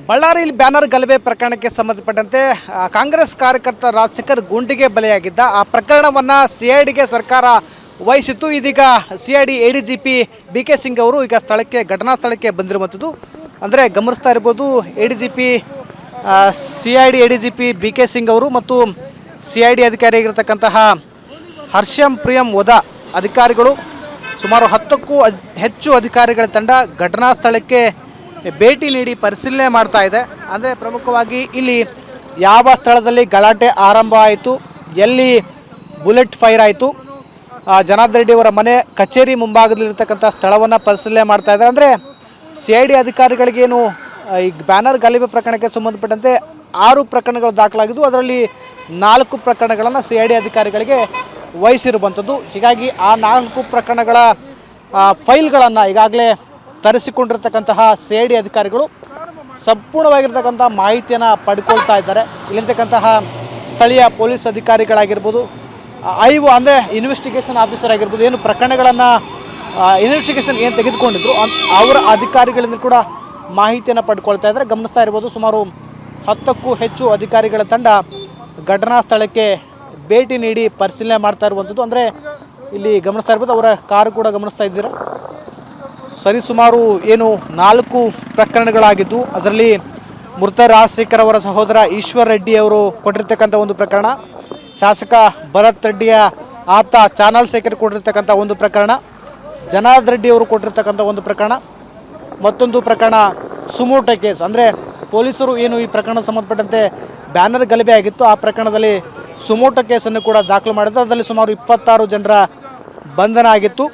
ಬಳ್ಳಾರಿಯಲ್ಲಿ ಬ್ಯಾನರ್ ಗಲಭೆ ಪ್ರಕರಣಕ್ಕೆ ಸಂಬಂಧಪಟ್ಟಂತೆ ಕಾಂಗ್ರೆಸ್ ಕಾರ್ಯಕರ್ತ ರಾಜಶೇಖರ್ ಗುಂಡಿಗೆ ಬಲಿಯಾಗಿದ್ದ ಆ ಪ್ರಕರಣವನ್ನು ಸಿಐಡಿಗೆ ಸರ್ಕಾರ ವಹಿಸಿತ್ತು. ಇದೀಗ ಸಿಐಡಿ ಎಡಿಜಿಪಿ BK ಸಿಂಗ್ ಅವರು ಈಗ ಘಟನಾ ಸ್ಥಳಕ್ಕೆ ಬಂದಿರುವಂಥದ್ದು. ಅಂದರೆ ಗಮನಿಸ್ತಾ ಇರ್ಬೋದು, ADGP CID ADGP BK Singh ಅವರು ಮತ್ತು ಸಿಐಡಿ ಅಧಿಕಾರಿಯಾಗಿರ್ತಕ್ಕಂತಹ ಹರ್ಷಂ ಪ್ರಿಯಂ ವದಾ ಅಧಿಕಾರಿಗಳು ಸುಮಾರು 10ಕ್ಕೂ ಹೆಚ್ಚು ಅಧಿಕಾರಿಗಳ ತಂಡ ಘಟನಾ ಸ್ಥಳಕ್ಕೆ ಭೇಟಿ ನೀಡಿ ಪರಿಶೀಲನೆ ಮಾಡ್ತಾ ಇದೆ. ಅಂದರೆ ಪ್ರಮುಖವಾಗಿ ಇಲ್ಲಿ ಯಾವ ಸ್ಥಳದಲ್ಲಿ ಗಲಾಟೆ ಆರಂಭ ಆಯಿತು, ಎಲ್ಲಿ ಬುಲೆಟ್ ಫೈರ್ ಆಯಿತು, ಜನಾರ್ದನ್ ರೆಡ್ಡಿ ಅವರ ಮನೆ ಕಚೇರಿ ಮುಂಭಾಗದಲ್ಲಿರ್ತಕ್ಕಂಥ ಸ್ಥಳವನ್ನು ಪರಿಶೀಲನೆ ಮಾಡ್ತಾ ಇದ್ದಾರೆ. ಅಂದರೆ CID ಅಧಿಕಾರಿಗಳಿಗೇನು ಈ ಬ್ಯಾನರ್ ಗಲಭೆ ಪ್ರಕರಣಕ್ಕೆ ಸಂಬಂಧಪಟ್ಟಂತೆ 6 ಪ್ರಕರಣಗಳು ದಾಖಲಾಗಿದ್ದು, ಅದರಲ್ಲಿ 4 ಪ್ರಕರಣಗಳನ್ನು CID ಅಧಿಕಾರಿಗಳಿಗೆ ವಹಿಸಿರುವಂಥದ್ದು. ಹೀಗಾಗಿ ಆ 4 ಪ್ರಕರಣಗಳ ಫೈಲ್ಗಳನ್ನು ಈಗಾಗಲೇ ತರಿಸಿಕೊಂಡಿರ್ತಕ್ಕಂತಹ CID ಅಧಿಕಾರಿಗಳು ಸಂಪೂರ್ಣವಾಗಿರ್ತಕ್ಕಂಥ ಮಾಹಿತಿಯನ್ನು ಪಡ್ಕೊಳ್ತಾ ಇದ್ದಾರೆ. ಇಲ್ಲಿರ್ತಕ್ಕಂತಹ ಸ್ಥಳೀಯ ಪೊಲೀಸ್ ಅಧಿಕಾರಿಗಳಾಗಿರ್ಬೋದು, ಅಂದರೆ ಇನ್ವೆಸ್ಟಿಗೇಷನ್ ಆಫೀಸರ್ ಆಗಿರ್ಬೋದು, ಏನು ಪ್ರಕರಣಗಳನ್ನು ಇನ್ವೆಸ್ಟಿಗೇಷನ್ ಏನು ತೆಗೆದುಕೊಂಡಿದ್ರು ಅವರ ಅಧಿಕಾರಿಗಳಿಂದ ಕೂಡ ಮಾಹಿತಿಯನ್ನು ಪಡ್ಕೊಳ್ತಾ ಇದ್ದಾರೆ. ಗಮನಿಸ್ತಾ ಇರ್ಬೋದು, ಸುಮಾರು 10ಕ್ಕೂ ಹೆಚ್ಚು ಅಧಿಕಾರಿಗಳ ತಂಡ ಘಟನಾ ಸ್ಥಳಕ್ಕೆ ಭೇಟಿ ನೀಡಿ ಪರಿಶೀಲನೆ ಮಾಡ್ತಾ ಇರುವಂಥದ್ದು. ಅಂದರೆ ಇಲ್ಲಿ ಗಮನಿಸ್ತಾ ಇರ್ಬೋದು, ಅವರ ಕಾರು ಕೂಡ ಗಮನಿಸ್ತಾ ಇದ್ದೀರಾ. ಸರಿಸುಮಾರು ಏನು 4 ಪ್ರಕರಣಗಳಾಗಿದ್ದು, ಅದರಲ್ಲಿ ಮೃತ ರಾಜಶೇಖರ್ ಅವರ ಸಹೋದರ ಈಶ್ವರ್ ರೆಡ್ಡಿ ಅವರು ಕೊಟ್ಟಿರ್ತಕ್ಕಂಥ ಒಂದು ಪ್ರಕರಣ, ಶಾಸಕ ಭರತ್ ರೆಡ್ಡಿಯ ಆಪ್ತ ಚಾನಲ್ ಶೇಖರ್ ಕೊಟ್ಟಿರ್ತಕ್ಕಂಥ ಒಂದು ಪ್ರಕರಣ, ಜನಾರ್ದನ್ ರೆಡ್ಡಿ ಅವರು ಕೊಟ್ಟಿರ್ತಕ್ಕಂಥ ಒಂದು ಪ್ರಕರಣ, ಮತ್ತೊಂದು ಪ್ರಕರಣ ಸುಮೋಟೋ ಕೇಸ್. ಅಂದರೆ ಪೊಲೀಸರು ಏನು ಈ ಪ್ರಕರಣ ಸಂಬಂಧಪಟ್ಟಂತೆ ಬ್ಯಾನರ್ ಗಲಭೆ ಆಗಿತ್ತು, ಆ ಪ್ರಕರಣದಲ್ಲಿ ಸುಮೋಟೋ ಕೇಸನ್ನು ಕೂಡ ದಾಖಲು ಮಾಡಿದ್ದು. ಅದರಲ್ಲಿ ಸುಮಾರು 26 ಜನರ ಬಂಧನ ಆಗಿತ್ತು.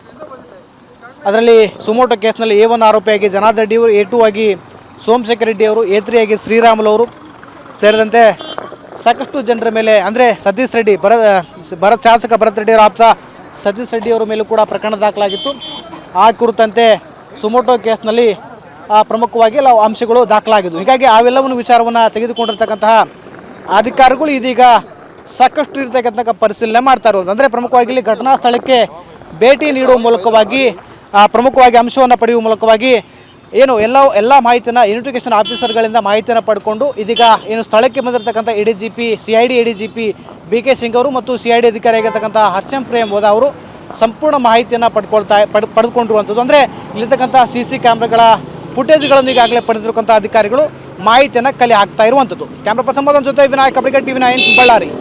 ಅದರಲ್ಲಿ ಸುಮೋಟೋ ಕೇಸ್ನಲ್ಲಿ A1 ಆರೋಪಿಯಾಗಿ ಜನಾರ್ದನ್ ರೆಡ್ಡಿ ಅವರು, A2 ಆಗಿ ಸೋಮಶೇಖರ್ ರೆಡ್ಡಿ ಅವರು, A3 ಆಗಿ ಶ್ರೀರಾಮುಲು ಅವರು ಸೇರಿದಂತೆ ಸಾಕಷ್ಟು ಜನರ ಮೇಲೆ, ಅಂದರೆ ಸತೀಶ್ ರೆಡ್ಡಿ ಶಾಸಕ ಭರತ್ ರೆಡ್ಡಿ ಅವರ ಆಪ್ತ ಸತೀಶ್ ರೆಡ್ಡಿ ಅವರ ಮೇಲೂ ಕೂಡ ಪ್ರಕರಣ ದಾಖಲಾಗಿತ್ತು. ಆ ಕುರಿತಂತೆ ಸುಮೋಟೋ ಕೇಸ್ನಲ್ಲಿ ಪ್ರಮುಖವಾಗಿ ಎಲ್ಲ ಅಂಶಗಳು ದಾಖಲಾಗಿದ್ದು. ಹೀಗಾಗಿ ಅವೆಲ್ಲವನ್ನು ವಿಚಾರವನ್ನು ತೆಗೆದುಕೊಂಡಿರ್ತಕ್ಕಂತಹ ಅಧಿಕಾರಿಗಳು ಇದೀಗ ಸಾಕಷ್ಟು ಇರ್ತಕ್ಕಂಥ ಪರಿಶೀಲನೆ ಮಾಡ್ತಾ ಇರೋದು. ಅಂದರೆ ಪ್ರಮುಖವಾಗಿ ಇಲ್ಲಿ ಘಟನಾ ಸ್ಥಳಕ್ಕೆ ಭೇಟಿ ನೀಡುವ ಮೂಲಕವಾಗಿ, ಪ್ರಮುಖವಾಗಿ ಅಂಶವನ್ನು ಪಡೆಯುವ ಮೂಲಕವಾಗಿ ಏನು ಎಲ್ಲ ಮಾಹಿತಿಯನ್ನು ಇನ್ವೆಸ್ಟಿಗೇಷನ್ ಆಫೀಸರ್ಗಳಿಂದ ಮಾಹಿತಿಯನ್ನು ಪಡ್ಕೊಂಡು ಇದೀಗ ಏನು ಸ್ಥಳಕ್ಕೆ ಬಂದಿರತಕ್ಕಂಥ CID ಎಡಿಜಿಪಿ BK ಸಿಂಗ್ ಅವರು ಮತ್ತು CID ಅಧಿಕಾರಿಯಾಗಿರ್ತಕ್ಕಂಥ ಹರ್ಷಂ ಪ್ರಿಯಂ ವದಾ ಅವರು ಸಂಪೂರ್ಣ ಮಾಹಿತಿಯನ್ನು ಪಡೆದುಕೊಂಡಿರುವಂಥದ್ದು. ಅಂದರೆ ಇಲ್ಲಿರ್ತಕ್ಕಂಥ CC ಕ್ಯಾಮ್ರಾಗಳ ಫುಟೇಜ್ಗಳನ್ನು ಈಗಾಗಲೇ ಪಡೆದಿರತಕ್ಕಂಥ ಅಧಿಕಾರಿಗಳು ಮಾಹಿತಿಯನ್ನು ಕಲೆ ಹಾಕ್ತಾ ಇರುವಂಥದ್ದು. ಕ್ಯಾಮ್ರಾ ಪರ್ಸನ್ ಜೊತೆ ವಿನಾಯಕ್ ಅಬ್ರಿಗೇಡ್ TV9 ಬಳ್ಳಾರಿ.